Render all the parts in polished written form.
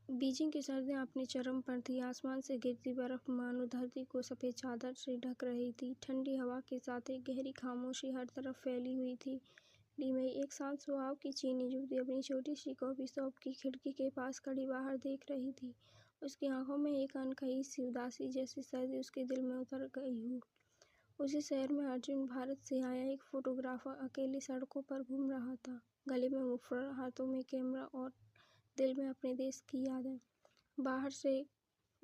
Beijing की सर्दियाँ अपने चरम पर थी। आसमान से गिरती बर्फ मानो धरती को सफ़ेद चादर से ढक रही थी। ठंडी हवा के साथ एक गहरी खामोशी हर तरफ फैली हुई थी। ली मई एक शांत स्वभाव की चीनी युवती अपनी छोटी सी कॉफ़ी शॉप की खिड़की के पास खड़ी बाहर देख रही थी। उसकी आंखों में एक अनकही सी उदासी, जैसी सर्दी उसके दिल में उतर गई हो। उसी शहर में अर्जुन, भारत से आया एक फोटोग्राफर, अकेली सड़कों पर घूम रहा था, गले में मुफलर, हाथों में कैमरा और दिल में अपने देश की यादें। बाहर से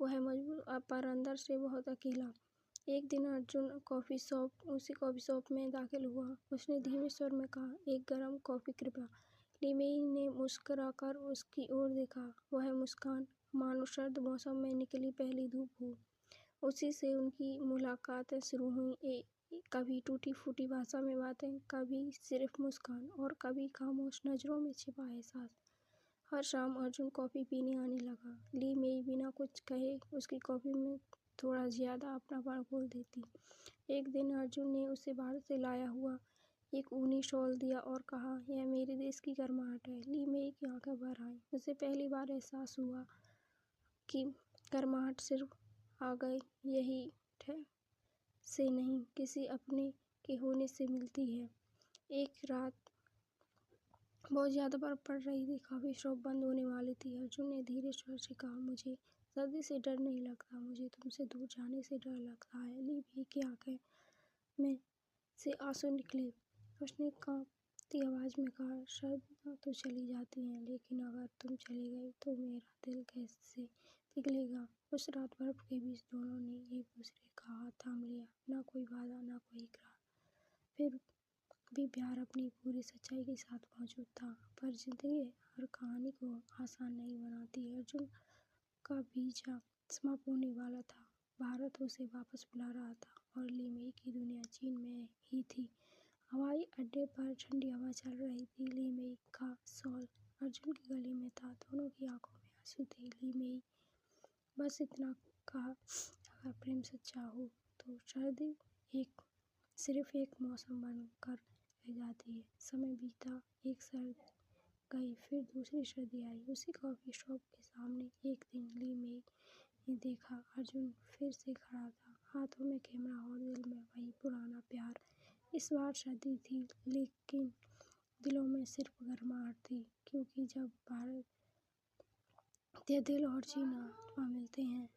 वह मजबूत पर अंदर से बहुत अकेला। एक दिन अर्जुन उसी कॉफ़ी शॉप में दाखिल हुआ। उसने धीमे स्वर में कहा, एक गर्म कॉफ़ी कृपया। ली मई ने मुस्कुराकर उसकी ओर देखा। वह मुस्कान मानो सर्द मौसम में निकली पहली धूप हो। उसी से उनकी मुलाकातें शुरू हुई। कभी टूटी फूटी भाषा में बातें, कभी सिर्फ मुस्कान और कभी खामोश नज़रों में छिपा एहसास। हर शाम अर्जुन कॉफ़ी पीने आने लगा। ली मई बिना कुछ कहे उसकी कॉफ़ी में थोड़ा ज़्यादा अपनापन घोल देती। एक दिन अर्जुन ने उसे भारत से लाया हुआ एक ऊनी शॉल दिया और कहा, यह मेरे देश की गर्माहट है। ली मई की आंखें भर आईं। उसे पहली बार एहसास हुआ कि गर्माहट सिर्फ आ गई यही से नहीं, किसी अपने के होने से मिलती है। एक रात बहुत ज़्यादा बर्फ पड़ रही थी। कॉफ़ी शॉप बंद होने वाली थी। अर्जुन ने धीरे स्वर से कहा, मुझे सर्दी से डर नहीं लगता, मुझे तुमसे दूर जाने से डर लगता है। ली मई की आंखें में से आंसू निकले। उसने कांपती आवाज़ में कहा, सर्दियाँ तो चली जाती हैं, लेकिन अगर तुम चले गए तो मेरा दिल कैसे पिघलेगा। उस रात बर्फ के बीच दोनों ने एक दूसरे का हाथ थाम लिया। ना कोई वादा, ना कोई इकरार, फिर भी प्यार अपनी पूरी सच्चाई के साथ मौजूद था। पर जिंदगी हर कहानी को आसान नहीं बनाती। अर्जुन का वीजा समाप्त होने वाला था। भारत उसे वापस बुला रहा था और ली मई की दुनिया चीन में ही थी। हवाई अड्डे पर ठंडी हवा चल रही थी। ली मई का शॉल अर्जुन के गले में था। दोनों की आंखों में आंसू थे। ली मई बस इतना कहा, अगर प्रेम सच्चा हो तो सर्दी सिर्फ एक मौसम बनकर रह जाती है। समय बीता, एक सर्दी गई, फिर दूसरी सर्दी आई। उसी कॉफ़ी शॉप के सामने एक दिन ली मई ने देखा, अर्जुन फिर से खड़ा था, हाथों में कैमरा और दिल में वही पुराना प्यार। इस बार सर्दी थी, लेकिन दिलों में सिर्फ गर्माहट थी, क्योंकि जब भारत के दिल और चीन आत्मा मिलते हैं